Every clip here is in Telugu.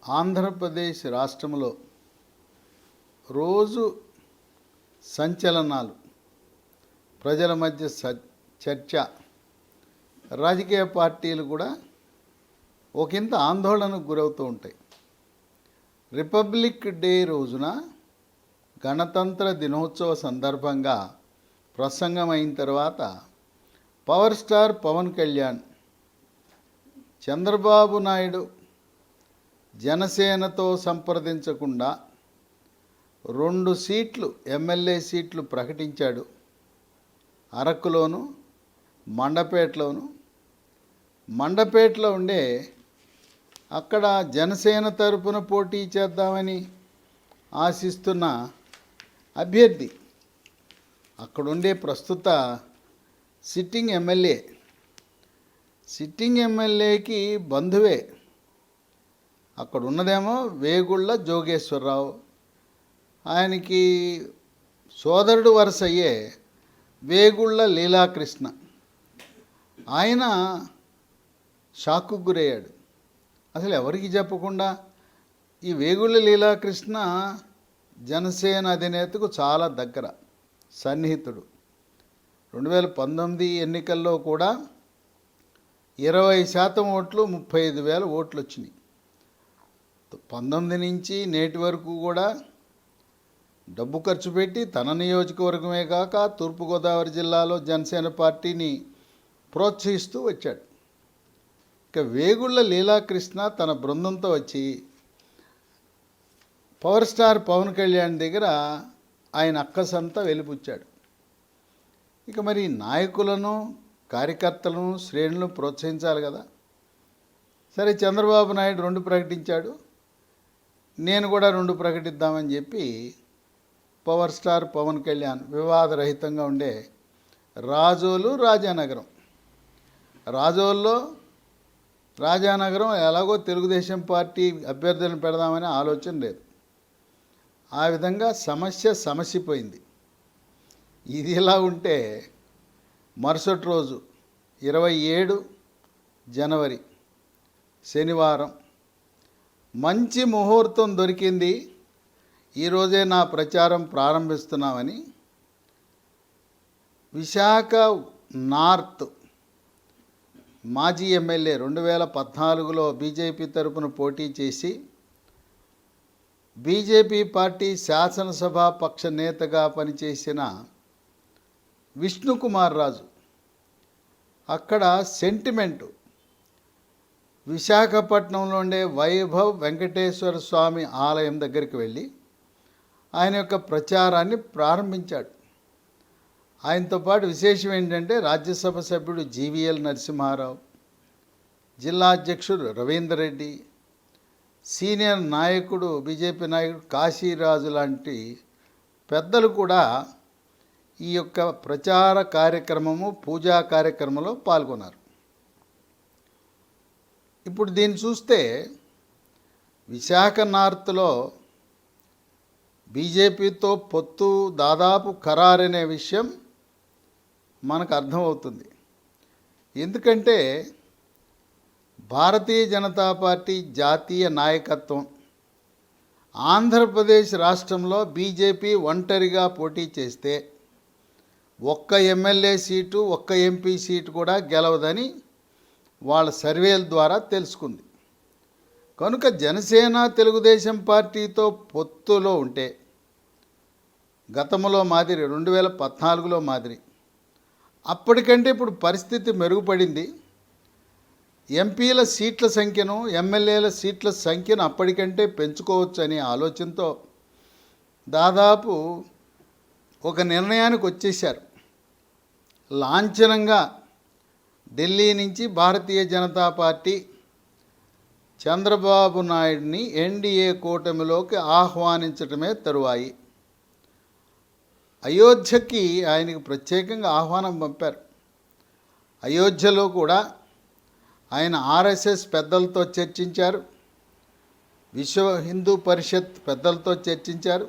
ఆంధ్రప్రదేశ్ రాష్ట్రంలో రోజు సంచలనాలు, ప్రజల మధ్య చర్చ, రాజకీయ పార్టీలు కూడా ఒకంత ఆందోళనకు గురవుతూ ఉంటాయి. రిపబ్లిక్ డే రోజున గణతంత్ర దినోత్సవ సందర్భంగా ప్రసంగం అయిన తర్వాత పవర్ స్టార్ పవన్ కళ్యాణ్ చంద్రబాబు నాయుడు జనసేనతో సంప్రదించకుండా 2 సీట్లు ఎమ్మెల్యే సీట్లు ప్రకటించాడు. అరకులోను మండపేటలోను. మండపేటలో ఉండే అక్కడ జనసేన తరపున పోటీ చేద్దామని ఆశిస్తున్న అభ్యర్థి అక్కడుండే ప్రస్తుత సిట్టింగ్ ఎమ్మెల్యేకి బంధువే. అక్కడ ఉన్నదేమో వేగుళ్ళ జోగేశ్వరరావు, ఆయనకి సోదరుడు వరుస అయ్యే వేగుళ్ళ లీలాకృష్ణ. ఆయన షాక్కు గురయ్యాడు. అసలు ఎవరికి చెప్పకుండా ఈ వేగుళ్ళ లీలాకృష్ణ జనసేన అధినేతకు చాలా దగ్గర సన్నిహితుడు. 2019 ఎన్నికల్లో కూడా 20% ఓట్లు, 35,000 ఓట్లు వచ్చినాయి. 19 నుంచి నేటి వరకు కూడా డబ్బు ఖర్చు పెట్టి తన నియోజకవర్గమే కాక తూర్పుగోదావరి జిల్లాలో జనసేన పార్టీని ప్రోత్సహిస్తూ వచ్చాడు. ఇక వేగుళ్ళ లీలాకృష్ణ తన బృందంతో వచ్చి పవర్ స్టార్ పవన్ కళ్యాణ్ దగ్గర ఆయన అక్కసంతా వెలిపుచ్చాడు. ఇక మరి నాయకులను, కార్యకర్తలను, శ్రేణులను ప్రోత్సహించాలి కదా. సరే, చంద్రబాబు నాయుడు 2 ప్రకటించాడు, నేను కూడా 2 ప్రకటిద్దామని చెప్పి పవర్ స్టార్ పవన్ కళ్యాణ్ వివాదరహితంగా ఉండే రాజోలు, రాజానగరం ఎలాగో తెలుగుదేశం పార్టీ అభ్యర్థులను పెడదామనే ఆలోచన లేదు. ఆ విధంగా సమసిపోయింది. ఇది ఇలా ఉంటే మరుసటి రోజు 27 జనవరి శనివారం మంచి ముహూర్తం దొరికింది, ఈరోజే నా ప్రచారం ప్రారంభిస్తున్నామని విశాఖ నార్త్ మాజీ ఎమ్మెల్యే 2014లో బీజేపీ తరపున పోటీ చేసి బీజేపీ పార్టీ శాసనసభా పక్ష నేతగా పనిచేసిన విష్ణుకుమార్ రాజు అక్కడ సెంటిమెంటు విశాఖపట్నంలో ఉండే వైభవ్ వెంకటేశ్వర స్వామి ఆలయం దగ్గరికి వెళ్ళి ఆయన యొక్క ప్రచారాన్ని ప్రారంభించాడు. ఆయనతో పాటు విశేషం ఏంటంటే రాజ్యసభ సభ్యుడు జీవీఎల్ నరసింహారావు, జిల్లా అధ్యక్షుడు రవీందర్ రెడ్డి, సీనియర్ నాయకుడు బీజేపీ నాయకుడు కాశీరాజు లాంటి పెద్దలు కూడా ఈ యొక్క ప్రచార కార్యక్రమము, పూజా కార్యక్రమంలో పాల్గొన్నారు. ఇప్పుడు దీన్ని చూస్తే విశాఖ నార్త్లో బీజేపీతో పొత్తు దాదాపు ఖరారనే విషయం మనకు అర్థమవుతుంది. ఎందుకంటే భారతీయ జనతా పార్టీ జాతీయ నాయకత్వం ఆంధ్రప్రదేశ్ రాష్ట్రంలో బీజేపీ ఒంటరిగా పోటీ చేస్తే ఒక్క ఎమ్మెల్యే సీటు, ఒక్క ఎంపీ సీటు కూడా గెలవదని వాళ్ళ సర్వేల ద్వారా తెలుసుకుంది. కనుక జనసేన తెలుగుదేశం పార్టీతో పొత్తులో ఉంటే గతంలో మాదిరి 2014లో మాదిరి అప్పటికంటే ఇప్పుడు పరిస్థితి మెరుగుపడింది. ఎంపీల సీట్ల సంఖ్యను, ఎమ్మెల్యేల సీట్ల సంఖ్యను అప్పటికంటే పెంచుకోవచ్చు అనే ఆలోచనతో దాదాపు ఒక నిర్ణయానికి వచ్చేశారు. లాంఛనంగా ఢిల్లీ నుంచి భారతీయ జనతా పార్టీ చంద్రబాబు నాయుడిని ఎన్డీఏ కూటమిలోకి ఆహ్వానించడమే తరువాయి. అయోధ్యకి ఆయనకు ప్రత్యేకంగా ఆహ్వానం పంపారు. అయోధ్యలో కూడా ఆయన ఆర్ఎస్ఎస్ పెద్దలతో చర్చించారు, విశ్వ హిందూ పరిషత్ పెద్దలతో చర్చించారు.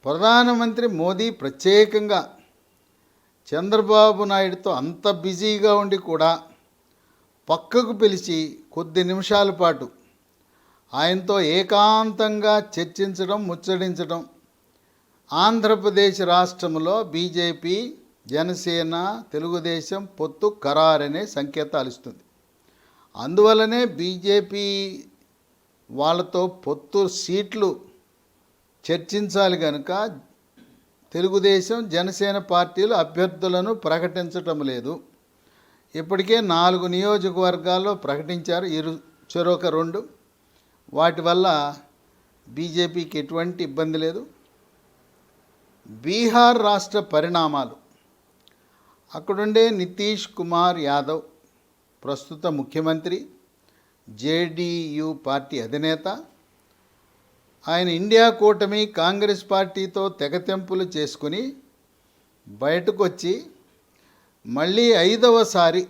ప్రధానమంత్రి మోదీ ప్రత్యేకంగా చంద్రబాబు నాయుడుతో అంత బిజీగా ఉండి కూడా పక్కకు పిలిచి కొద్ది నిమిషాల పాటు ఆయనతో ఏకాంతంగా చర్చించడం, ముచ్చటించడం ఆంధ్రప్రదేశ్ రాష్ట్రంలో బీజేపీ, జనసేన, తెలుగుదేశం పొత్తు ఖరారనే సంకేతాలు ఇస్తుంది. అందువల్లనే బీజేపీ వాళ్ళతో పొత్తు సీట్లు చర్చించాలి కనుక తెలుగుదేశం, జనసేన పార్టీలు అభ్యర్థులను ప్రకటించటం లేదు. ఇప్పటికే 4 నియోజకవర్గాల్లో ప్రకటించారు, చెరొక 2. వాటి వల్ల బీజేపీకి ఎటువంటి ఇబ్బంది లేదు. బీహార్ రాష్ట్ర పరిణామాలు. అక్కడుండే నితీష్ కుమార్ యాదవ్ ప్రస్తుత ముఖ్యమంత్రి, జేడీయూ పార్టీ అధినేత. ఆయన ఇండియా కూటమి కాంగ్రెస్ పార్టీతో తెగతెంపులు చేసుకుని బయటకు వచ్చి మళ్ళీ 5వసారి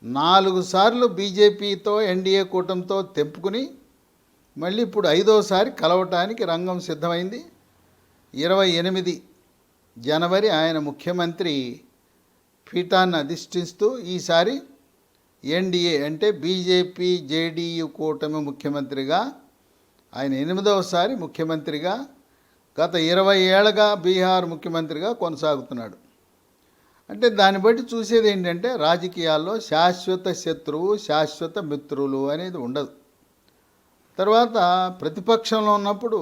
4 సార్లు బీజేపీతో ఎన్డీఏ కూటమితో తెంపుకుని మళ్ళీ ఇప్పుడు 5వసారి కలవటానికి రంగం సిద్ధమైంది. 28 జనవరి ఆయన ముఖ్యమంత్రి పీఠాన్ని అధిష్ఠిస్తూ ఈసారి ఎన్డీఏ అంటే బీజేపీ, జేడీయూ కూటమి ముఖ్యమంత్రిగా ఆయన 8వసారి ముఖ్యమంత్రిగా గత 20 ఏళ్ళగా బీహార్ ముఖ్యమంత్రిగా కొనసాగుతున్నాడు. అంటే దాన్ని బట్టి చూసేది ఏంటంటే రాజకీయాల్లో శాశ్వత శత్రువు, శాశ్వత మిత్రులు అనేది ఉండదు. తర్వాత ప్రతిపక్షంలో ఉన్నప్పుడు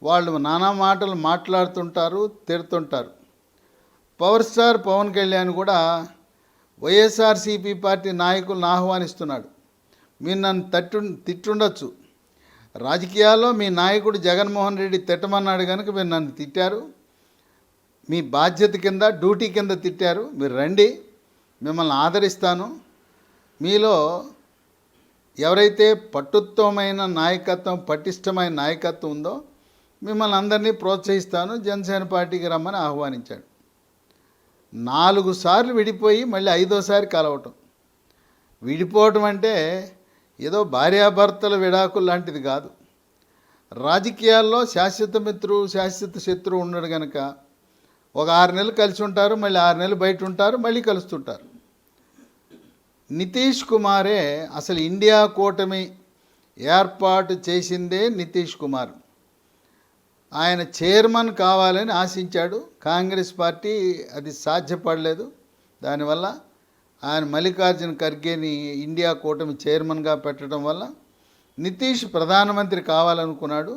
వాళ్ళు నానా మాటలు మాట్లాడుతుంటారు, తిడుతుంటారు. పవర్ స్టార్ పవన్ కళ్యాణ్ కూడా వైఎస్ఆర్సీపీ పార్టీ నాయకులను ఆహ్వానిస్తున్నాడు. మీరు నన్ను తిట్టుండొచ్చు, రాజకీయాల్లో మీ నాయకుడు జగన్మోహన్ రెడ్డి తిట్టమన్నాడు కనుక మీరు నన్ను తిట్టారు, మీ బాధ్యత కింద, డ్యూటీ కింద తిట్టారు, మీరు రండి, మిమ్మల్ని ఆదరిస్తాను. మీలో ఎవరైతే పట్టుత్వమైన నాయకత్వం, పటిష్టమైన నాయకత్వం ఉందో మిమ్మల్ని అందరినీ ప్రోత్సహిస్తాను, జనసేన పార్టీకి రమ్మని ఆహ్వానించాడు. 4 సార్లు విడిపోయి మళ్ళీ 5వసారి కలవటం. విడిపోవటం అంటే ఏదో భార్యాభర్తల విడాకులు లాంటిది కాదు. రాజకీయాల్లో శాశ్వత మిత్రుడు, శాశ్వత శత్రువు ఉన్నాడు కనుక ఒక 6 నెలలు కలిసి ఉంటారు, మళ్ళీ 6 నెలలు బయట ఉంటారు, మళ్ళీ కలుస్తుంటారు. నితీష్ కుమారే అసలు ఇండియా కూటమి ఏర్పాటు చేసిందే నితీష్ కుమార్. ఆయన చైర్మన్ కావాలని ఆశించాడు. కాంగ్రెస్ పార్టీ అది సాధ్యపడలేదు. దానివల్ల ఆయన మల్లికార్జున ఖర్గేని ఇండియా కూటమి చైర్మన్గా పెట్టడం వల్ల నితీష్ ప్రధానమంత్రి కావాలనుకున్నాడు.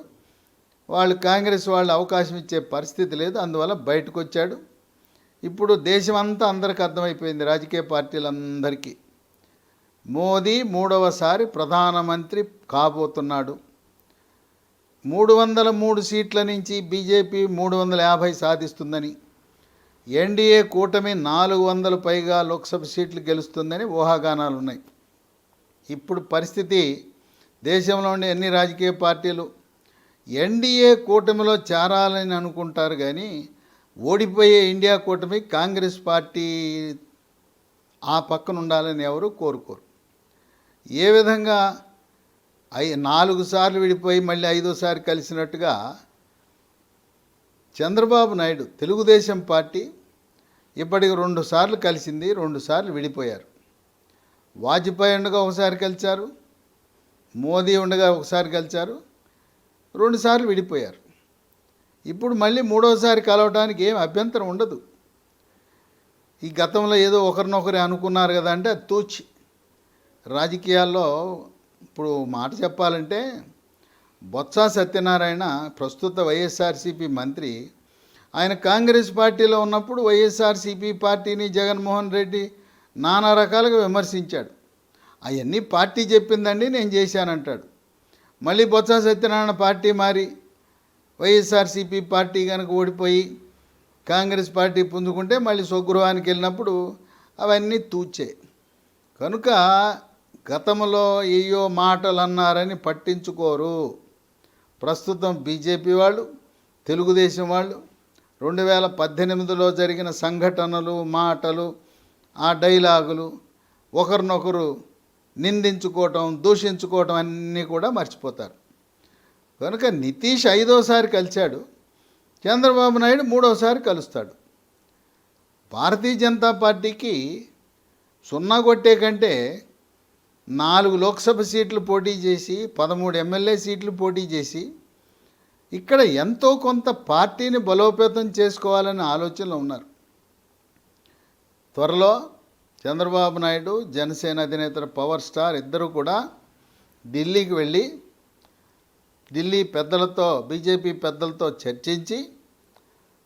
వాళ్ళు కాంగ్రెస్ వాళ్ళు అవకాశం ఇచ్చే పరిస్థితి లేదు, అందువల్ల బయటకు వచ్చాడు. ఇప్పుడు దేశం అంతా అందరికీ అర్థమైపోయింది, రాజకీయ పార్టీలందరికీ, మోదీ 3వసారి ప్రధానమంత్రి కాబోతున్నాడు. 303 సీట్ల నుంచి బీజేపీ 350 సాధిస్తుందని, ఎన్డీఏ కూటమి 400 పైగా లోక్సభ సీట్లు గెలుస్తుందని ఊహాగానాలు ఉన్నాయి. ఇప్పుడు పరిస్థితి, దేశంలో ఉండే అన్ని రాజకీయ పార్టీలు ఎన్డీఏ కూటమిలో చేరాలని అనుకుంటారు, కానీ ఓడిపోయే ఇండియా కూటమి కాంగ్రెస్ పార్టీ ఆ పక్కన ఉండాలని ఎవరు కోరుకోరు. ఏ విధంగా 4 సార్లు విడిపోయి మళ్ళీ 5వసారి కలిసినట్టుగా చంద్రబాబు నాయుడు తెలుగుదేశం పార్టీ ఇప్పటికి 2 సార్లు కలిసింది, 2 సార్లు విడిపోయారు. వాజ్పేయి ఉండగా ఒకసారి కలిశారు, మోదీ ఉండగా ఒకసారి కలిశారు, 2 సార్లు విడిపోయారు. ఇప్పుడు మళ్ళీ 3వసారి కలవడానికి ఏం అభ్యంతరం ఉండదు. ఈ గతంలో ఏదో ఒకరినొకరు అనుకున్నారు కదా అంటే అది తూచి. రాజకీయాల్లో ఇప్పుడు మాట చెప్పాలంటే బొత్స సత్యనారాయణ ప్రస్తుత వైఎస్ఆర్సీపీ మంత్రి, ఆయన కాంగ్రెస్ పార్టీలో ఉన్నప్పుడు వైఎస్ఆర్సీపీ పార్టీని జగన్మోహన్ రెడ్డి నానా రకాలుగా విమర్శించాడు. అవన్నీ పార్టీ చెప్పిందండి నేను చేశానంటాడు. మళ్ళీ బొత్స సత్యనారాయణ పార్టీ మారి వైఎస్ఆర్సీపీ పార్టీ కనుక ఓడిపోయి కాంగ్రెస్ పార్టీ పుంజుకుంటే మళ్ళీ స్వగృహానికి వెళ్ళినప్పుడు అవన్నీ తూచే. కనుక గతంలో ఏయో మాటలు అన్నారని పట్టించుకోరు. ప్రస్తుతం బీజేపీ వాళ్ళు, తెలుగుదేశం వాళ్ళు 2018లో జరిగిన సంఘటనలు, మాటలు, ఆ డైలాగులు, ఒకరినొకరు నిందించుకోవటం, దూషించుకోవటం అన్నీ కూడా మర్చిపోతారు. కనుక నితీష్ 5వసారి కలిశాడు, చంద్రబాబు నాయుడు 3వసారి కలుస్తాడు. భారతీయ జనతా పార్టీకి 0 కొట్టే కంటే 4 లోక్సభ సీట్లు పోటీ చేసి 13 ఎమ్మెల్యే సీట్లు పోటీ చేసి ఇక్కడ ఎంతో కొంత పార్టీని బలోపేతం చేసుకోవాలనే ఆలోచనలో ఉన్నారు. త్వరలో చంద్రబాబు నాయుడు, జనసేన అధినేత పవర్ స్టార్ ఇద్దరు కూడా ఢిల్లీకి వెళ్ళి ఢిల్లీ పెద్దలతో, బీజేపీ పెద్దలతో చర్చించి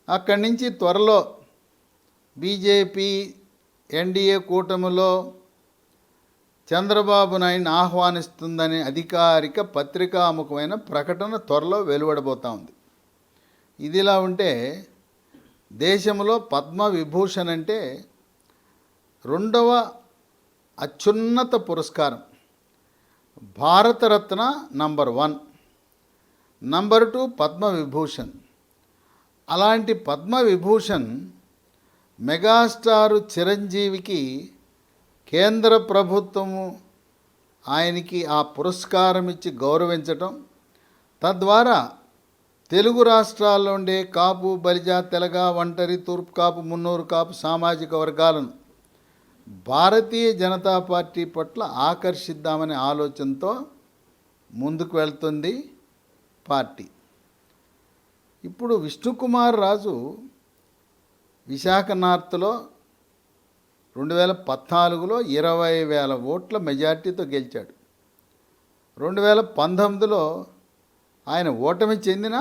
అక్కడి నుంచి త్వరలో బీజేపీ ఎన్డీఏ కూటమిలో చంద్రబాబు నాయుడిని ఆహ్వానిస్తుందని అధికారిక పత్రికాముఖమైన ప్రకటన త్వరలో వెలువడబోతూ ఉంది. ఇదిలా ఉంటే దేశంలో పద్మవిభూషణ్ అంటే 2వ అత్యున్నత పురస్కారం. Bharat Ratna number 1, number 2 Padma Vibhushan. అలాంటి పద్మవిభూషణ్ మెగాస్టారు చిరంజీవికి కేంద్ర ప్రభుత్వము ఆయనకి ఆ పురస్కారం ఇచ్చి గౌరవించటం, తద్వారా తెలుగు రాష్ట్రాల్లో ఉండే కాపు, బలిజ, తెలగ, ఒంటరి, తూర్పు కాపు, మున్నూరు కాపు సామాజిక వర్గాలను భారతీయ జనతా పార్టీ పట్ల ఆకర్షిద్దామనే ఆలోచనతో ముందుకు వెళ్తుంది పార్టీ. ఇప్పుడు విష్ణుకుమార్ రాజు విశాఖ నార్త్లో 2014లో 20,000 ఓట్ల మెజార్టీతో గెలిచాడు. 2019లో ఆయన ఓటమి చెందిన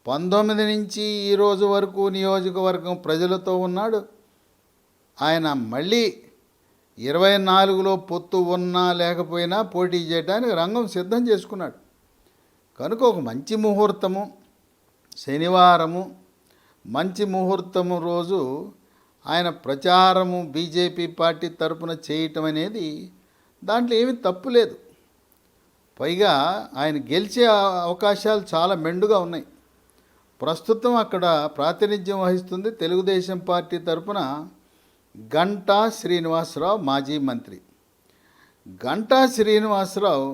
19 నుంచి ఈ రోజు వరకు నియోజకవర్గం ప్రజలతో ఉన్నాడు. ఆయన మళ్ళీ 24లో పొత్తు ఉన్నా లేకపోయినా పోటీ చేయడానికి రంగం సిద్ధం చేసుకున్నాడు. కనుక ఒక మంచి ముహూర్తము, శనివారము మంచి ముహూర్తము రోజు ఆయన ప్రచారము బీజేపీ పార్టీ తరపున చేయటం అనేది దాంట్లో ఏమీ తప్పు లేదు. పైగా ఆయన గెలిచే అవకాశాలు చాలా మెండుగా ఉన్నాయి. ప్రస్తుతం అక్కడ ప్రాతినిధ్యం వహిస్తుంది తెలుగుదేశం పార్టీ తరపున గంటా శ్రీనివాసరావు, మాజీ మంత్రి. గంటా శ్రీనివాసరావు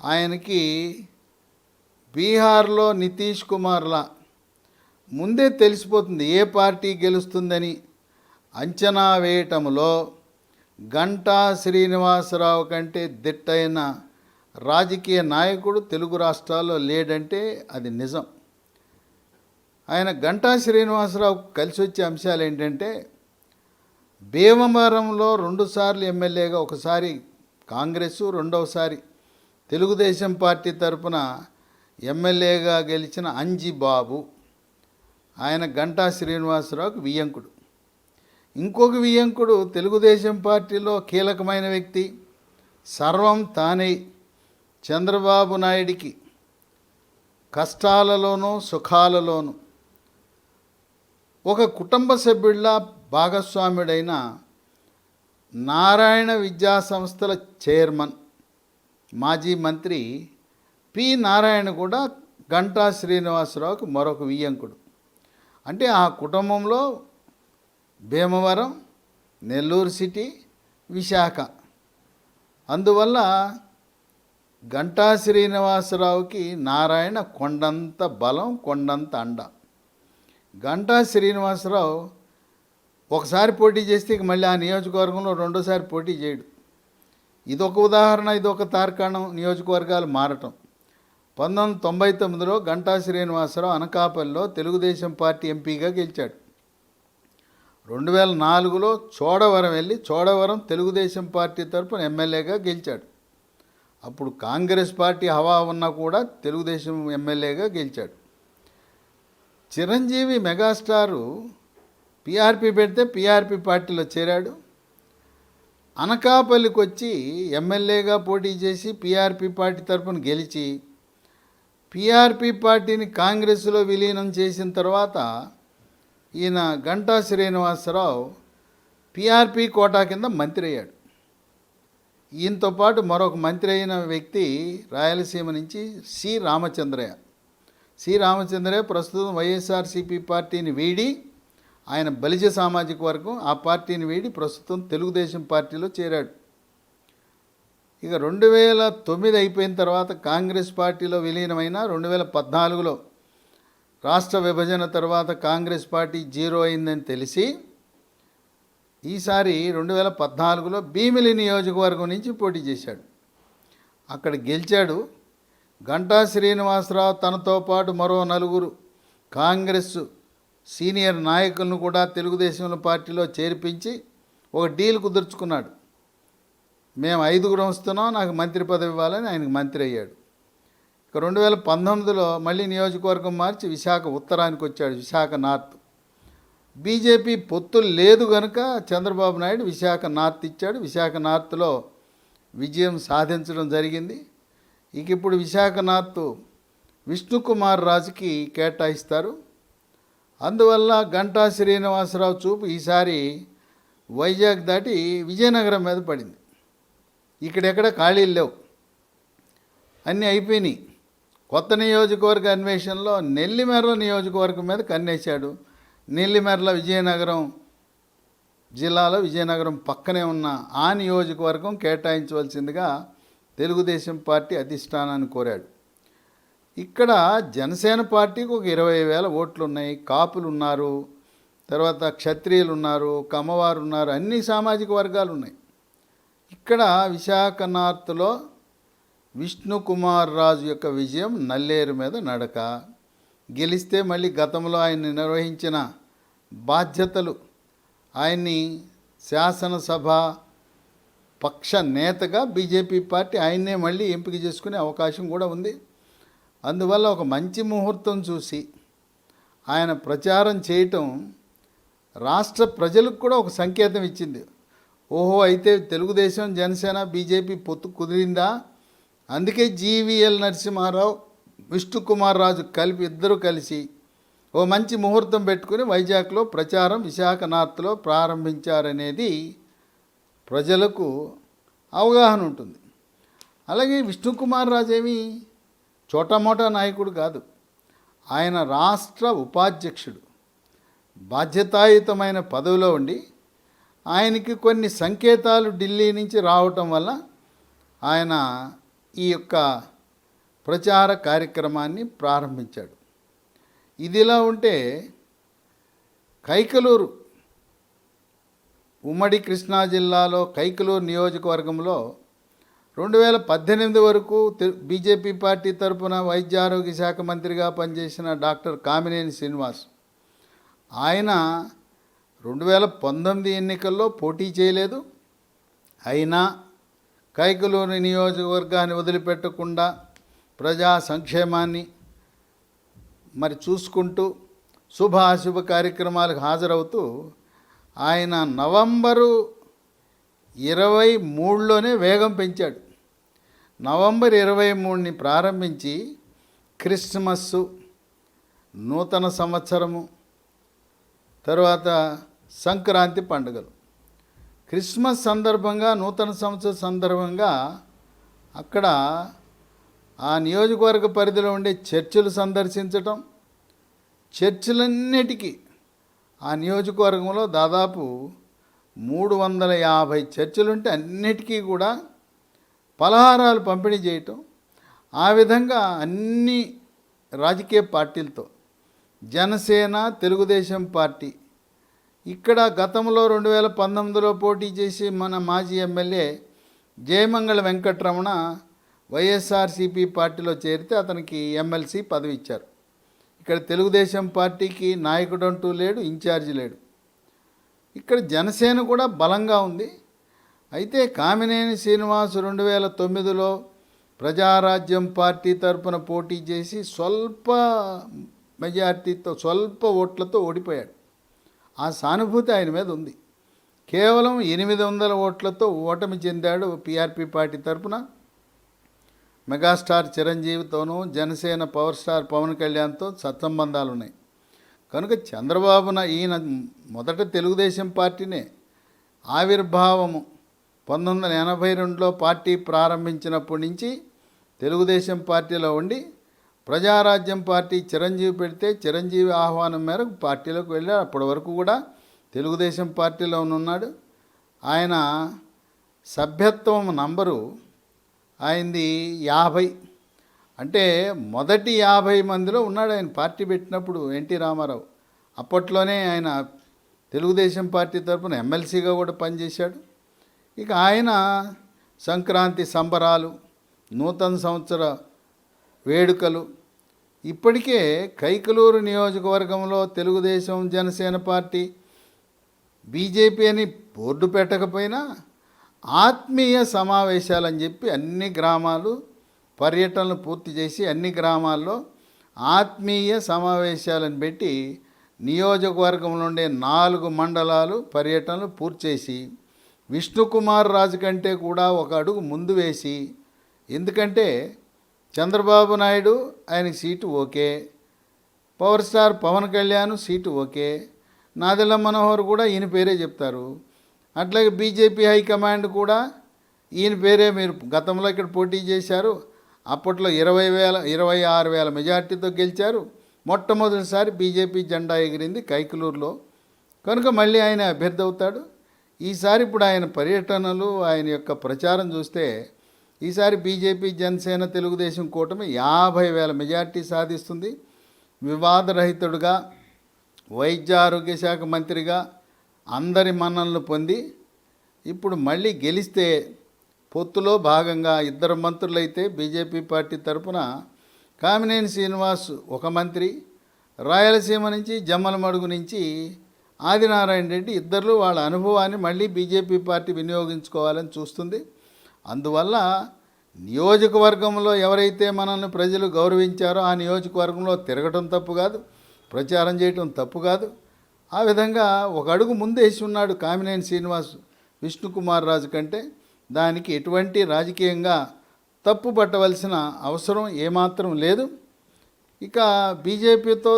ఆయనకి బీహార్లో నితీష్ కుమార్లా ముందే తెలిసిపోతుంది ఏ పార్టీ గెలుస్తుందని అంచనా వేయటంలో గంటా శ్రీనివాసరావు కంటే దిట్టైన రాజకీయ నాయకుడు తెలుగు రాష్ట్రాల్లో లేడంటే అది నిజం. ఆయన గంటా శ్రీనివాసరావు కలిసి వచ్చే అంశాలు ఏంటంటే భీమవరంలో 2 సార్లు ఎమ్మెల్యేగా, ఒకసారి కాంగ్రెస్, రెండవసారి తెలుగుదేశం పార్టీ తరపున ఎమ్మెల్యేగా గెలిచిన అంజిబాబు ఆయన గంటా శ్రీనివాసరావుకి వియ్యంకుడు. ఇంకొక వియ్యంకుడు తెలుగుదేశం పార్టీలో కీలకమైన వ్యక్తి, సర్వం తానే చంద్రబాబు నాయుడికి కష్టాలలోనూ సుఖాలలోనూ ఒక కుటుంబ సభ్యుడిలా భాగస్వామ్యుడైన నారాయణ విద్యా సంస్థల చైర్మన్, మాజీ మంత్రి పి నారాయణ కూడా గంటా శ్రీనివాసరావుకి మరొక వియ్యంకుడు. అంటే ఆ కుటుంబంలో భీమవరం, నెల్లూరు సిటీ, విశాఖ. అందువల్ల గంటా శ్రీనివాసరావుకి నారాయణ కొండంత బలం, కొండంత అండ. గంటా శ్రీనివాసరావు ఒకసారి పోటీ చేస్తే ఇక మళ్ళీ ఆ నియోజకవర్గంలో రెండోసారి పోటీ చేయడు. ఇదొక ఉదాహరణ, ఇదొక తార్కాణం నియోజకవర్గాలు మారటం. 1999లో గంటా శ్రీనివాసరావు అనకాపల్లిలో తెలుగుదేశం పార్టీ ఎంపీగా గెలిచాడు. 2004లో చోడవరం వెళ్ళి చోడవరం తెలుగుదేశం పార్టీ తరపున ఎమ్మెల్యేగా గెలిచాడు. అప్పుడు కాంగ్రెస్ పార్టీ హవా ఉన్నా కూడా తెలుగుదేశం ఎమ్మెల్యేగా గెలిచాడు. చిరంజీవి మెగాస్టారు పీఆర్పీ పెడితే పీఆర్పీ పార్టీలో చేరాడు. అనకాపల్లికి వచ్చి ఎమ్మెల్యేగా పోటీ చేసి పీఆర్పీ పార్టీ తరపున గెలిచి పీఆర్పీ పార్టీని కాంగ్రెస్లో విలీనం చేసిన తర్వాత ఈయన గంటా శ్రీనివాసరావు పీఆర్పీ కోటా కింద మంత్రి అయ్యాడు. ఈయనతో పాటు మరొక మంత్రి అయిన వ్యక్తి రాయలసీమ నుంచి సి రామచంద్రయ్య. సి రామచంద్రయ్య ప్రస్తుతం వైఎస్ఆర్సీపీ పార్టీని వీడి, ఆయన బలిజ సామాజిక వర్గం, ఆ పార్టీని వీడి ప్రస్తుతం తెలుగుదేశం పార్టీలో చేరాడు. ఇక 2009 అయిపోయిన తర్వాత కాంగ్రెస్ పార్టీలో విలీనమైన 2014లో రాష్ట్ర విభజన తర్వాత కాంగ్రెస్ పార్టీ జీరో అయిందని తెలిసి ఈసారి 2014లో భీమిలి నియోజకవర్గం నుంచి పోటీ చేశాడు. అక్కడ గెలిచాడు. గంటా శ్రీనివాసరావు తనతో పాటు మరో 4 కాంగ్రెస్ సీనియర్ నాయకులను కూడా తెలుగుదేశం పార్టీలో చేర్పించి ఒక డీల్ కుదుర్చుకున్నాడు. మేము 5 వస్తున్నాం, నాకు మంత్రి పదవి ఇవ్వాలని ఆయనకు మంత్రి అయ్యాడు. ఇక 2019లో మళ్ళీ నియోజకవర్గం మార్చి విశాఖ ఉత్తరానికి వచ్చాడు, విశాఖ నార్త్. బీజేపీ పొత్తులు లేదు కనుక చంద్రబాబు నాయుడు విశాఖ నార్త్ ఇచ్చాడు. విశాఖ నార్త్లో విజయం సాధించడం జరిగింది. ఇక ఇప్పుడు విశాఖ నార్త్ విష్ణుకుమార్ రాజుకి కేటాయిస్తారు. అందువల్ల గంటా శ్రీనివాసరావు చూపు ఈసారి వైజాగ్ దాటి విజయనగరం మీద పడింది. ఇక్కడెక్కడ ఖాళీలు లేవు, అన్నీ అయిపోయినాయి. కొత్త నియోజకవర్గ అన్వేషణలో నెల్లిమర్ల నియోజకవర్గం మీద కన్నేశాడు. నెల్లిమర్ల విజయనగరం జిల్లాలో విజయనగరం పక్కనే ఉన్న ఆ నియోజకవర్గం కేటాయించవలసిందిగా తెలుగుదేశం పార్టీ అధిష్టానాన్ని కోరాడు. ఇక్కడ జనసేన పార్టీకి ఒక 20,000 ఓట్లు ఉన్నాయి. కాపులు ఉన్నారు, తర్వాత క్షత్రియులు ఉన్నారు, కమ్మవారు ఉన్నారు, అన్ని సామాజిక వర్గాలు ఉన్నాయి. ఇక్కడ విశాఖ నార్త్లో విష్ణుకుమార్ రాజు యొక్క విజయం నల్లేరు మీద నడక. గెలిస్తే మళ్ళీ గతంలో ఆయన నిర్వహించిన బాధ్యతలు, ఆయన్ని శాసనసభ పక్ష నేతగా బీజేపీ పార్టీ ఆయన్నే మళ్ళీ ఎంపిక చేసుకునే అవకాశం కూడా ఉంది. అందువల్ల ఒక మంచి ముహూర్తం చూసి ఆయన ప్రచారం చేయటం రాష్ట్ర ప్రజలకు కూడా ఒక సంకేతం ఇచ్చింది. ఓహో, అయితే తెలుగుదేశం జనసేన బీజేపీ పొత్తు కుదిరిందా, అందుకే జీవీఎల్ నరసింహారావు విష్ణుకుమార్ రాజు ఇద్దరు కలిసి ఓ మంచి ముహూర్తం పెట్టుకుని వైజాగ్లో ప్రచారం విశాఖ నార్త్లో ప్రారంభించారనేది ప్రజలకు అవగాహన ఉంటుంది. అలాగే విష్ణుకుమార్ రాజు ఏమీ చోటామోటా నాయకుడు కాదు. ఆయన రాష్ట్ర ఉపాధ్యక్షుడు, బాధ్యతాయుతమైన పదవిలో ఉండి ఆయనకి కొన్ని సంకేతాలు ఢిల్లీ నుంచి రావటం వల్ల ఆయన ఈ యొక్క ప్రచార కార్యక్రమాన్ని ప్రారంభించాడు. ఇదిలా ఉంటే కైకలూరు, ఉమ్మడి కృష్ణా జిల్లాలో కైకలూరు నియోజకవర్గంలో 2018 వరకు బీజేపీ పార్టీ తరఫున వైద్య ఆరోగ్య శాఖ మంత్రిగా పనిచేసిన డాక్టర్ కామినేని శ్రీనివాస్, ఆయన 2019 ఎన్నికల్లో పోటీ చేయలేదు. అయినా కైకలూరు నియోజకవర్గాన్ని వదిలిపెట్టకుండా ప్రజా సంక్షేమాన్ని మరి చూసుకుంటూ శుభాశుభ కార్యక్రమాలకు హాజరవుతూ ఆయన నవంబరు 23లోనే వేగం పెంచాడు. నవంబర్ 23ని ప్రారంభించి క్రిస్మస్సు, నూతన సంవత్సరము, తర్వాత సంక్రాంతి పండుగలు, క్రిస్మస్ సందర్భంగా, నూతన సంవత్సరం సందర్భంగా అక్కడ ఆ నియోజకవర్గ పరిధిలో ఉండే చర్చిలు సందర్శించటం, చర్చిలన్నిటికీ ఆ నియోజకవర్గంలో దాదాపు 350 చర్చిలుంటే అన్నిటికీ కూడా పలహారాలు పంపిణీ చేయటం. ఆ విధంగా అన్ని రాజకీయ పార్టీలతో జనసేన, తెలుగుదేశం పార్టీ, ఇక్కడ గతంలో 2019లో పోటీ చేసి మన మాజీ ఎమ్మెల్యే జయమంగళ వెంకటరమణ వైఎస్ఆర్సీపీ పార్టీలో చేరితే అతనికి ఎమ్మెల్సీ పదవి ఇచ్చారు. ఇక్కడ తెలుగుదేశం పార్టీకి నాయకుడు అంటూ లేడు, ఇన్ఛార్జి లేడు. ఇక్కడ జనసేన కూడా బలంగా ఉంది. అయితే కామినేని శ్రీనివాస్ 2009లో ప్రజారాజ్యం పార్టీ తరపున పోటీ చేసి స్వల్ప మెజార్టీతో, స్వల్ప ఓట్లతో ఓడిపోయాడు. ఆ సానుభూతి ఆయన మీద ఉంది. కేవలం 800 ఓట్లతో ఓటమి చెందాడు. పీఆర్పీ పార్టీ తరపున మెగాస్టార్ చిరంజీవితోనూ, జనసేన పవర్ స్టార్ పవన్ కళ్యాణ్తో సత్సంబంధాలు ఉన్నాయి కనుక చంద్రబాబున ఈయన మొదట తెలుగుదేశం పార్టీనే ఆవిర్భావము 1982లో పార్టీ ప్రారంభించినప్పటి నుంచి తెలుగుదేశం పార్టీలో ఉండి ప్రజారాజ్యం పార్టీ చిరంజీవి పెడితే చిరంజీవి ఆహ్వానం మేరకు పార్టీలోకి వెళ్ళాడు. అప్పటి వరకు కూడా తెలుగుదేశం పార్టీలో ఉన్నాడు. ఆయన సభ్యత్వం నంబరు ఆయనది 50, అంటే మొదటి 50 మందిలో ఉన్నాడు ఆయన పార్టీ పెట్టినప్పుడు. ఎన్టీ రామారావు అప్పట్లోనే ఆయన తెలుగుదేశం పార్టీ తరఫున ఎమ్మెల్సీగా కూడా పనిచేశాడు. ఇక ఆయన సంక్రాంతి సంబరాలు, నూతన సంవత్సర వేడుకలు, ఇప్పటికే కైకలూరు నియోజకవర్గంలో తెలుగుదేశం, జనసేన పార్టీ, బీజేపీ అని బోర్డు పెట్టకపోయినా ఆత్మీయ సమావేశాలని చెప్పి అన్ని గ్రామాలు పర్యటనలు పూర్తి చేసి అన్ని గ్రామాల్లో ఆత్మీయ సమావేశాలను పెట్టి నియోజకవర్గంలో ఉండే 4 మండలాలు పర్యటనలు పూర్తి చేసి విష్ణుకుమార్ రాజు కంటే కూడా ఒక అడుగు ముందు వేసి, ఎందుకంటే చంద్రబాబు నాయుడు ఆయనకి seat okay, power star Pawan Kalyan seat okay, Nadendla Manohar కూడా ఈయన పేరే చెప్తారు. అట్లాగే బీజేపీ హైకమాండ్ కూడా ఈయన పేరే, మీరు గతంలో ఇక్కడ పోటీ చేశారు, అప్పట్లో 26,000 మెజార్టీతో గెలిచారు, మొట్టమొదటిసారి బీజేపీ జెండా ఎగిరింది కైకలూరులో, కనుక మళ్ళీ ఆయన అభ్యర్థి అవుతాడు. ఈసారి ఇప్పుడు ఆయన పర్యటనలు, ఆయన యొక్క ప్రచారం చూస్తే ఈసారి బీజేపీ, జనసేన, తెలుగుదేశం కూటమి 50,000 మెజార్టీ సాధిస్తుంది. వివాదరహితుడుగా, వైద్య ఆరోగ్య శాఖ మంత్రిగా అందరి మన్ననలు పొంది ఇప్పుడు మళ్ళీ గెలిస్తే పొత్తులో భాగంగా 2 మంత్రులైతే బీజేపీ పార్టీ తరఫున కామినేని శ్రీనివాస్ ఒక మంత్రి, రాయలసీమ నుంచి జమ్మలమడుగు నుంచి ఆదినారాయణ రెడ్డి ఇద్దరు వాళ్ళ అనుభవాన్ని మళ్ళీ బీజేపీ పార్టీ వినియోగించుకోవాలని చూస్తుంది. అందువల్ల నియోజకవర్గంలో ఎవరైతే మనల్ని ప్రజలు గౌరవించారో ఆ నియోజకవర్గంలో తిరగటం తప్పు కాదు, ప్రచారం చేయటం తప్పు కాదు. ఆ విధంగా ఒక అడుగు ముందేసి ఉన్నాడు కామినేని శ్రీనివాస్ విష్ణుకుమార్ రాజు కంటే. దానికి ఎటువంటి రాజకీయంగా తప్పు పట్టవలసిన అవసరం ఏమాత్రం లేదు. ఇక బీజేపీతో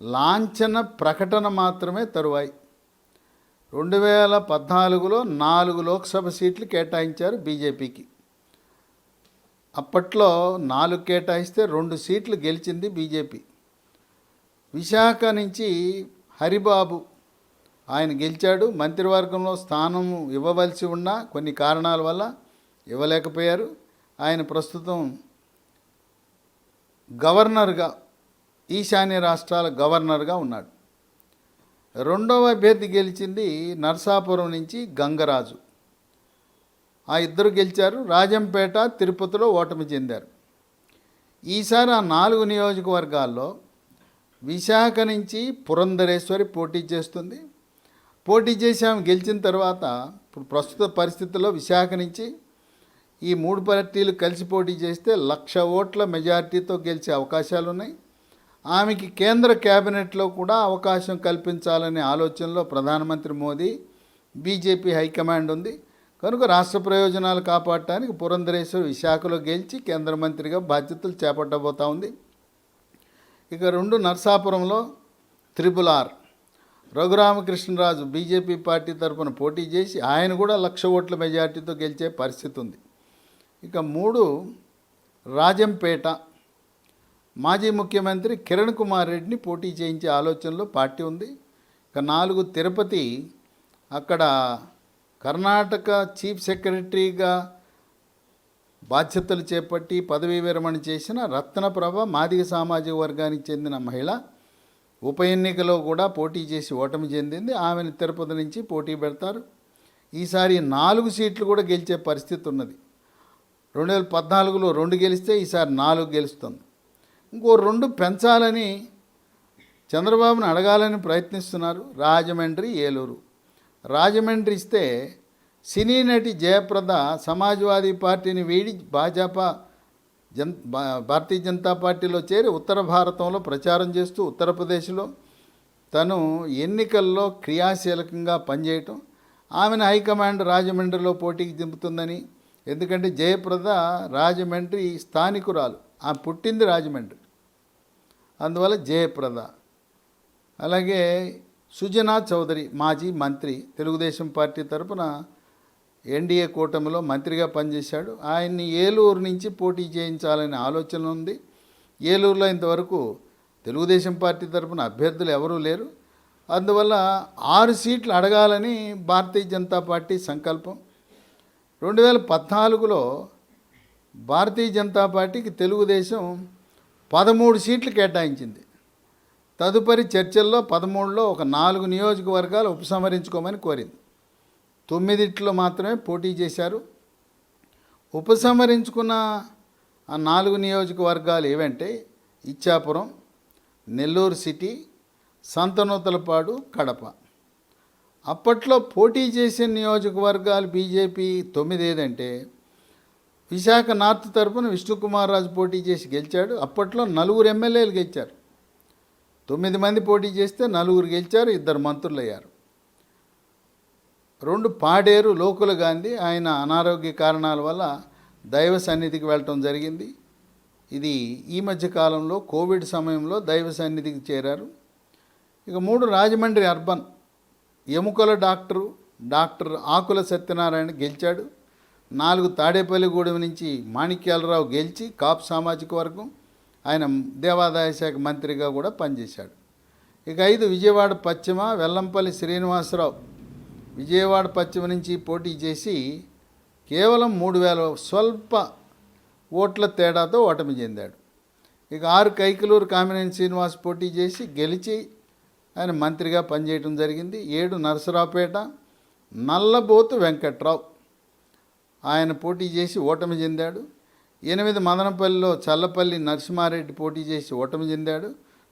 లాంఛన ప్రకటన మాత్రమే తరువాయి. 2014లో 4 లోక్సభ సీట్లు కేటాయించారు బీజేపీకి. అప్పట్లో 4 కేటాయిస్తే 2 సీట్లు గెలిచింది బీజేపీ. విశాఖ నుంచి హరిబాబు ఆయన గెలిచాడు. మంత్రివర్గంలో స్థానం ఇవ్వవలసి ఉన్న కొన్ని కారణాల వల్ల ఇవ్వలేకపోయారు. ఆయన ప్రస్తుతం గవర్నర్గా, ఈశాన్య రాష్ట్రాల గవర్నర్గా ఉన్నాడు. రెండవ అభ్యర్థి గెలిచింది నర్సాపురం నుంచి గంగరాజు. ఆ ఇద్దరు గెలిచారు. రాజంపేట, తిరుపతిలో ఓటమి చెందారు. ఈసారి ఆ 4 నియోజకవర్గాల్లో విశాఖ నుంచి పురంధరేశ్వరి పోటీ చేస్తుంది. పోటీ చేసి ఆమె గెలిచిన తర్వాత ఇప్పుడు ప్రస్తుత పరిస్థితుల్లో విశాఖ నుంచి ఈ 3 పార్టీలు కలిసి పోటీ చేస్తే 1,00,000 ఓట్ల మెజార్టీతో గెలిచే అవకాశాలు ఉన్నాయి. ఆమెకి కేంద్ర కేబినెట్లో కూడా అవకాశం కల్పించాలనే ఆలోచనలో ప్రధానమంత్రి మోదీ, బీజేపీ హైకమాండ్ ఉంది. కనుక రాష్ట్ర ప్రయోజనాలు కాపాడటానికి పురంధరేశ్వరి విశాఖలో గెలిచి కేంద్ర మంత్రిగా బాధ్యతలు చేపట్టబోతా ఉంది. ఇక 2 నర్సాపురంలో RRR రఘురామకృష్ణరాజు బీజేపీ పార్టీ తరఫున పోటీ చేసి ఆయన కూడా 1,00,000 ఓట్ల మెజార్టీతో గెలిచే పరిస్థితి ఉంది. ఇక 3 రాజంపేట మాజీ ముఖ్యమంత్రి కిరణ్ కుమార్ రెడ్డిని పోటీ చేయించే ఆలోచనలో పార్టీ ఉంది. ఇక 4 తిరుపతి, అక్కడ కర్ణాటక చీఫ్ సెక్రటరీగా బాధ్యతలు చేపట్టి పదవీ విరమణ చేసిన రత్నప్రభ మాదిగ సామాజిక వర్గానికి చెందిన మహిళ ఉప ఎన్నికలో కూడా పోటీ చేసి ఓటమి చెందింది. ఆమెను తిరుపతి నుంచి పోటీ పెడతారు. ఈసారి 4 సీట్లు కూడా గెలిచే పరిస్థితి ఉన్నది. 2014లో 2 గెలిస్తే ఈసారి 4 గెలుస్తుంది. ఇంకో 2 పెంచాలని చంద్రబాబును అడగాలని ప్రయత్నిస్తున్నారు. రాజమండ్రి, ఏలూరు. రాజమండ్రి ఇస్తే సినీ నటి జయప్రద సమాజ్వాదీ పార్టీని వీడి భారతీయ జనతా పార్టీలో చేరి ఉత్తర భారతంలో ప్రచారం చేస్తూ ఉత్తరప్రదేశ్లో తను ఎన్నికల్లో క్రియాశీలకంగా పనిచేయటం, ఆమెను హైకమాండ్ రాజమండ్రిలో పోటీకి దింపుతుందని. ఎందుకంటే జయప్రద రాజమండ్రి స్థానికురాలు, ఆమె పుట్టింది రాజమండ్రి, అందువల్ల జయప్రద. అలాగే సుజనా చౌదరి మాజీ మంత్రి, తెలుగుదేశం పార్టీ తరఫున ఎన్డీఏ కూటమిలో మంత్రిగా పనిచేశాడు. ఆయన్ని ఏలూరు నుంచి పోటీ చేయించాలనే ఆలోచన ఉంది. ఏలూరులో ఇంతవరకు తెలుగుదేశం పార్టీ తరఫున అభ్యర్థులు ఎవరూ లేరు. అందువల్ల 6 సీట్లు అడగాలని భారతీయ జనతా పార్టీ సంకల్పం. 2014లో భారతీయ జనతా పార్టీకి తెలుగుదేశం 13 సీట్లు కేటాయించింది. తదుపరి చర్చల్లో 13లో ఒక 4 నియోజకవర్గాలు ఉపసంహరించుకోమని కోరింది. 9 మాత్రమే పోటీ చేశారు. ఉపసంహరించుకున్న ఆ 4 నియోజకవర్గాలు ఏవంటే ఇచ్చాపురం, నెల్లూరు సిటీ, సంతనూతలపాడు, కడప. అప్పట్లో పోటీ చేసిన నియోజకవర్గాలు బీజేపీ 9 ఏదంటే విశాఖ నార్త్ తరపున విష్ణుకుమార్ రాజు పోటీ చేసి గెలిచాడు. అప్పట్లో 4 ఎమ్మెల్యేలు గెలిచారు. 9 మంది పోటీ చేస్తే 4 గెలిచారు, 2 మంత్రులు అయ్యారు. 2 పాడేరు లోకుల గాంధీ ఆయన అనారోగ్య కారణాల వల్ల దైవ సన్నిధికి వెళ్ళటం జరిగింది. ఇది ఈ మధ్య కాలంలో కోవిడ్ సమయంలో దైవ సన్నిధికి చేరారు. ఇక 3 రాజమండ్రి అర్బన్ ఎముకల డాక్టర్ ఆకుల సత్యనారాయణ గెలిచాడు. 4 తాడేపల్లిగూడెం నుంచి మాణిక్యాలరావు గెలిచి కాపు సామాజిక వర్గం, ఆయన దేవాదాయ శాఖ మంత్రిగా కూడా పనిచేశాడు. ఇక 5 విజయవాడ పశ్చిమ వెల్లంపల్లి శ్రీనివాసరావు విజయవాడ పశ్చిమ నుంచి పోటీ చేసి కేవలం 3000 స్వల్ప ఓట్ల తేడాతో ఓటమి చెందాడు. ఇక 6 కైకలూరు కామినేని శ్రీనివాస్ పోటీ చేసి గెలిచి ఆయన మంత్రిగా పనిచేయడం జరిగింది. 7 నరసరావుపేట నల్లబోతు వెంకట్రావు ఆయన పోటీ చేసి ఓటమి చెందాడు. 8 మదనపల్లిలో చల్లపల్లి నరసింహారెడ్డి పోటీ చేసి ఓటమి చెందాడు.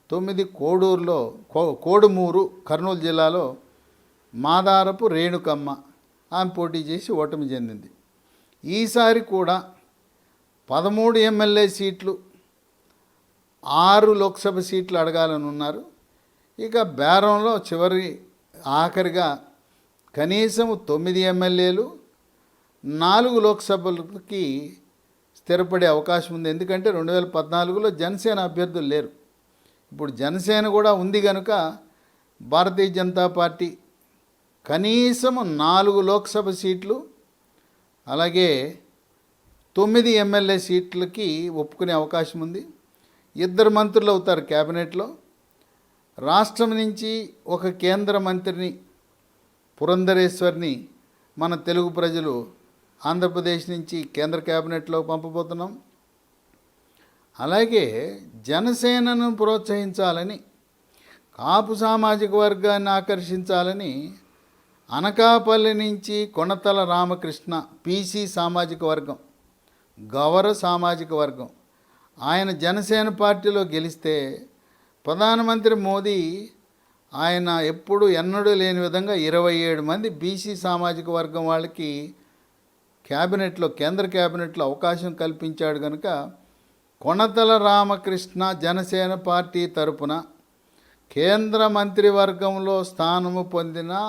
9 కోడూరులో కోడుమూరు కర్నూలు జిల్లాలో మాదారపు రేణుకమ్మ ఆమె పోటీ చేసి ఓటమి చెందింది. ఈసారి కూడా 13 ఎమ్మెల్యే సీట్లు, 6 లోక్సభ సీట్లు అడగాలని ఉన్నారు. ఇక బేరంలో ఆఖరిగా కనీసం 9 ఎమ్మెల్యేలు 4 లోక్సభలకి స్థిరపడే అవకాశం ఉంది. ఎందుకంటే 2014లో జనసేన అభ్యర్థులు లేరు. ఇప్పుడు జనసేన కూడా ఉంది కనుక భారతీయ జనతా పార్టీ కనీసం 4 లోక్సభ సీట్లు అలాగే 9 ఎమ్మెల్యే సీట్లకి ఒప్పుకునే అవకాశం ఉంది. 2 మంత్రులు అవుతారు క్యాబినెట్లో. రాష్ట్రం నుంచి ఒక కేంద్ర మంత్రిని పురంధరేశ్వర్ని మన తెలుగు ప్రజలు ఆంధ్రప్రదేశ్ నుంచి కేంద్ర క్యాబినెట్లో పంపబోతున్నాం. అలాగే జనసేనను ప్రోత్సహించాలని, కాపు సామాజిక వర్గాన్ని ఆకర్షించాలని అనకాపల్లి నుంచి కొనతల రామకృష్ణ పీసీ సామాజిక వర్గం, గౌర సామాజిక వర్గం, ఆయన జనసేన పార్టీలో గెలిస్తే ప్రధానమంత్రి మోదీ ఆయన ఎన్నడూ లేని విధంగా 27 మంది బీసీ సామాజిక వర్గం వాళ్ళకి కేంద్ర క్యాబినెట్లో అవకాశం కల్పించాడు కనుక కొనతల రామకృష్ణ జనసేన పార్టీ తరపున కేంద్ర మంత్రివర్గంలో స్థానము పొందినా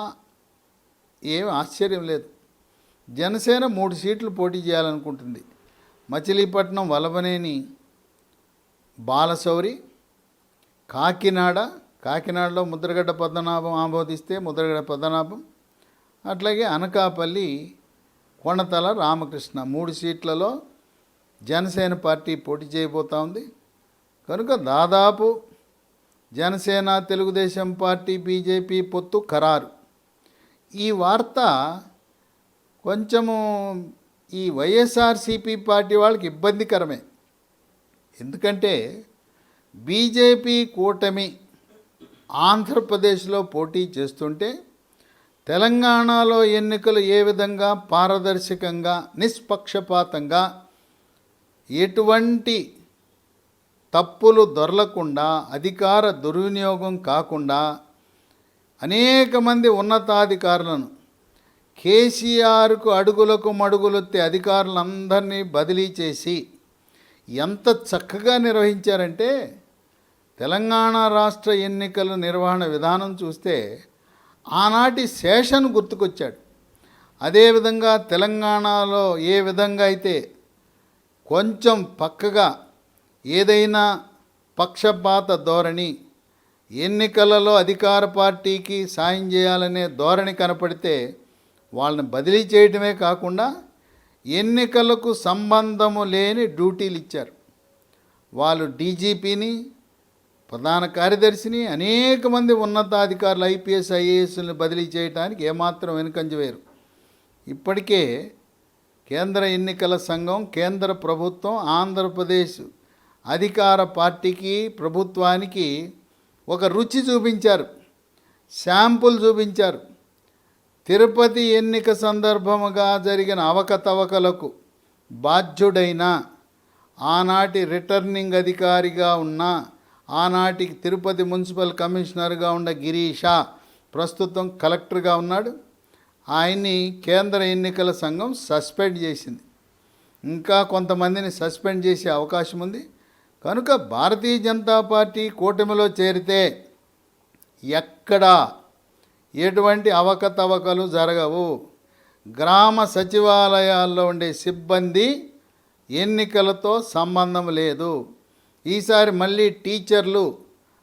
ఏం ఆశ్చర్యం లేదు. జనసేన 3 సీట్లు పోటీ చేయాలనుకుంటుంది. మచిలీపట్నం వలభనేని బాలశౌరి, కాకినాడలో ముద్రగడ్డ పద్మనాభం ఆమోదిస్తే ముద్రగడ్డ పద్మనాభం, అట్లాగే అనకాపల్లి కొనతల రామకృష్ణ 3 సీట్లలో జనసేన పార్టీ పోటీ చేయబోతూ ఉంది. కనుక దాదాపు జనసేన, తెలుగుదేశం పార్టీ, బీజేపీ పొత్తు ఖరారు. ఈ వార్త కొంచెము ఈ వైఎస్ఆర్సీపీ పార్టీ వాళ్ళకి ఇబ్బందికరమే. ఎందుకంటే బీజేపీ కూటమి ఆంధ్రప్రదేశ్లో పోటీ చేస్తుంటే తెలంగాణలో ఎన్నికలు ఏ విధంగా పారదర్శకంగా, నిష్పక్షపాతంగా, ఎటువంటి తప్పులు దొరలకుండా, అధికార దుర్వినియోగం కాకుండా అనేక మంది ఉన్నతాధికారులను కేసీఆర్కు అడుగులకు మడుగులొత్తే అధికారులందరినీ బదిలీ చేసి ఎంత చక్కగా నిర్వహించారంటే తెలంగాణ రాష్ట్ర ఎన్నికల నిర్వహణ విధానం చూస్తే ఆనాటి శేషన్ గుర్తుకొచ్చాడు. అదేవిధంగా తెలంగాణలో ఏ విధంగా అయితే కొంచెం పక్కగా ఏదైనా పక్షపాత ధోరణి, ఎన్నికలలో అధికార పార్టీకి సాయం చేయాలనే ధోరణి కనపడితే వాళ్ళని బదిలీ చేయడమే కాకుండా ఎన్నికలకు సంబంధము లేని డ్యూటీలు ఇచ్చారు. వాళ్ళు డీజీపీని, ప్రధాన కార్యదర్శిని, అనేక మంది ఉన్నతాధికారులు ఐపీఎస్, ఐఏఎస్ని బదిలీ చేయడానికి ఏమాత్రం వెనుకంజ వేరు. ఇప్పటికే కేంద్ర ఎన్నికల సంఘం, కేంద్ర ప్రభుత్వం ఆంధ్రప్రదేశ్ అధికార పార్టీకి, ప్రభుత్వానికి ఒక రుచి చూపించారు, శాంపుల్ చూపించారు. తిరుపతి ఎన్నిక సందర్భముగా జరిగిన అవకతవకలకు బాధ్యుడైన ఆనాటి రిటర్నింగ్ అధికారిగా ఉన్న ఆనాటి తిరుపతి మున్సిపల్ కమిషనర్గా ఉన్న గిరీష ప్రస్తుతం కలెక్టర్గా ఉన్నాడు. ఆయన్ని కేంద్ర ఎన్నికల సంఘం సస్పెండ్ చేసింది. ఇంకా కొంతమందిని సస్పెండ్ చేసే అవకాశం ఉంది. కనుక భారతీయ జనతా పార్టీ కూటమిలో చేరితే ఎక్కడా ఎటువంటి అవకతవకలు జరగవు. గ్రామ సచివాలయాల్లో ఉండే సిబ్బంది ఎన్నికలతో సంబంధం లేదు. ఈసారి మళ్ళీ టీచర్లు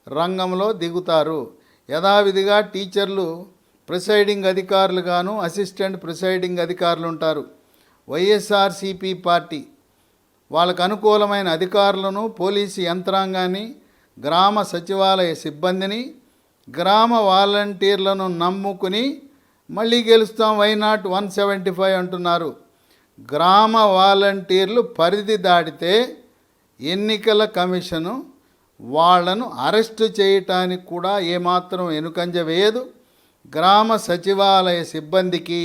రంగంలో దిగుతారు. యథావిధిగా టీచర్లు ప్రిసైడింగ్ అధికారులుగాను అసిస్టెంట్ ప్రిసైడింగ్ అధికారులు ఉంటారు. వైఎస్ఆర్సీపీ పార్టీ వాళ్ళకు అనుకూలమైన అధికారులను, పోలీసు యంత్రాంగాన్ని, గ్రామ సచివాలయ సిబ్బందిని, గ్రామ వాలంటీర్లను నమ్ముకుని మళ్ళీ గెలుస్తాం, వై నాట్ 175 అంటున్నారు. గ్రామ వాలంటీర్లు పరిధి దాటితే ఎన్నికల కమిషను వాళ్లను అరెస్టు చేయటానికి కూడా ఏమాత్రం వెనుకంజ వేయదు. గ్రామ సచివాలయ సిబ్బందికి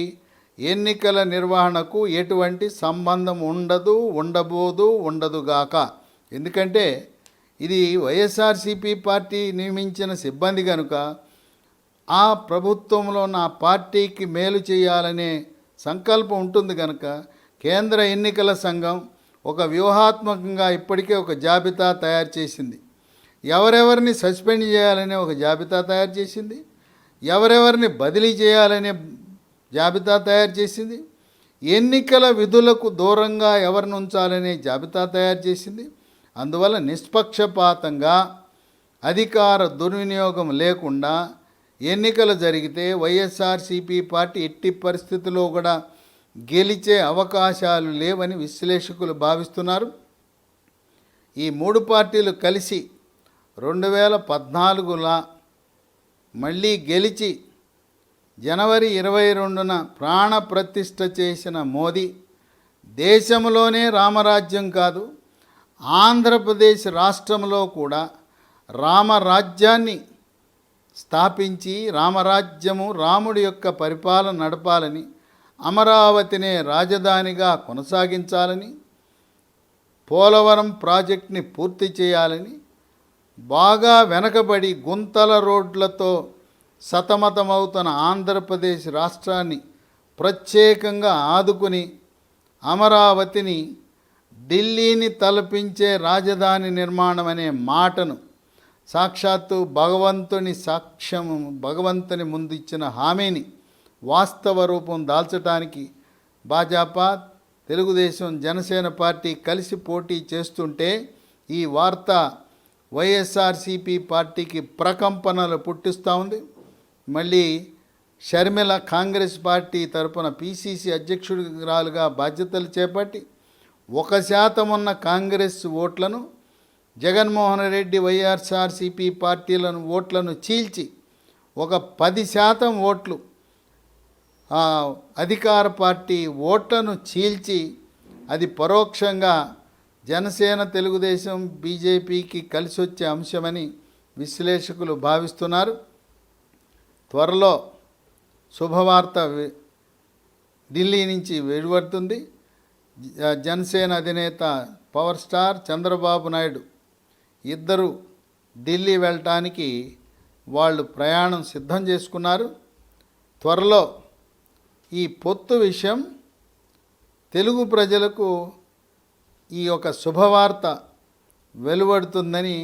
ఎన్నికల నిర్వహణకు ఎటువంటి సంబంధం ఉండదు, ఉండబోదు, ఉండదుగాక. ఎందుకంటే ఇది వైఎస్ఆర్సీపీ పార్టీ నియమించిన సిబ్బంది కనుక ఆ ప్రభుత్వంలో నా పార్టీకి మేలు చేయాలనే సంకల్పం ఉంటుంది కనుక కేంద్ర ఎన్నికల సంఘం ఒక వ్యూహాత్మకంగా ఇప్పటికే ఒక జాబితా తయారు చేసింది. ఎవరెవరిని సస్పెండ్ చేయాలనే ఒక జాబితా తయారు చేసింది, ఎవరెవరిని బదిలీ చేయాలనే జాబితా తయారు చేసింది, ఎన్నికల విధులకు దూరంగా ఎవరిని ఉంచాలనే జాబితా తయారు చేసింది. అందువల్ల నిష్పక్షపాతంగా అధికార దుర్వినియోగం లేకుండా ఎన్నికలు జరిగితే వైఎస్ఆర్సీపీ పార్టీ ఎట్టి పరిస్థితుల్లో కూడా గెలిచే అవకాశాలు లేవని విశ్లేషకులు భావిస్తున్నారు. ఈ మూడు పార్టీలు కలిసి 2014లా మళ్ళీ గెలిచి జనవరి 22న ప్రాణప్రతిష్ఠ చేసిన మోదీ దేశంలోనే రామరాజ్యం కాదు, ఆంధ్రప్రదేశ్ రాష్ట్రంలో కూడా రామరాజ్యాన్ని స్థాపించి రామరాజ్యము, రాముడి యొక్క పరిపాలన నడపాలని, అమరావతినే రాజధానిగా కొనసాగించాలని, పోలవరం ప్రాజెక్టుని పూర్తి చేయాలని, బాగా వెనకబడి గుంతల రోడ్లతో సతమతమవుతున్న ఆంధ్రప్రదేశ్ రాష్ట్రాన్ని ప్రత్యేకంగా ఆదుకుని అమరావతిని ఢిల్లీని తలపించే రాజధాని నిర్మాణం అనే మాటను సాక్షాత్తు భగవంతుని ముందు ఇచ్చిన హామీని వాస్తవ రూపం దాల్చడానికి భాజపా, తెలుగుదేశం, జనసేన పార్టీ కలిసి పోటీ చేస్తుంటే ఈ వార్త వైఎస్ఆర్సీపీ పార్టీకి ప్రకంపనలు పుట్టిస్తూ ఉంది. మళ్ళీ షర్మిల కాంగ్రెస్ పార్టీ తరపున పిసిసి అధ్యక్షురాలుగా బాధ్యతలు చేపట్టి 1% ఉన్న కాంగ్రెస్ ఓట్లను, జగన్మోహన్ రెడ్డి వైఎస్ఆర్సీపీ పార్టీలను ఓట్లను చీల్చి ఒక 10% ఓట్లు అధికార పార్టీ ఓట్లను చీల్చి అది పరోక్షంగా జనసేన, తెలుగుదేశం, బీజేపీకి కలిసి వచ్చే అంశమని విశ్లేషకులు భావిస్తున్నారు. త్వరలో శుభవార్త ఢిల్లీ నుంచి వెలువడుతుంది. జనసేన అధినేత పవర్ స్టార్ చంద్రబాబు నాయుడు ఇద్దరు ఢిల్లీ వెళ్ళటానికి వాళ్ళు ప్రయాణం సిద్ధం చేసుకున్నారు. త్వరలో ఈ పొత్తు విషయం తెలుగు ప్రజలకు ఈ యొక్క శుభవార్త వెలువడుతుందని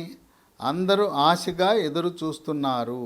అందరూ ఆశగా ఎదురు చూస్తున్నారు.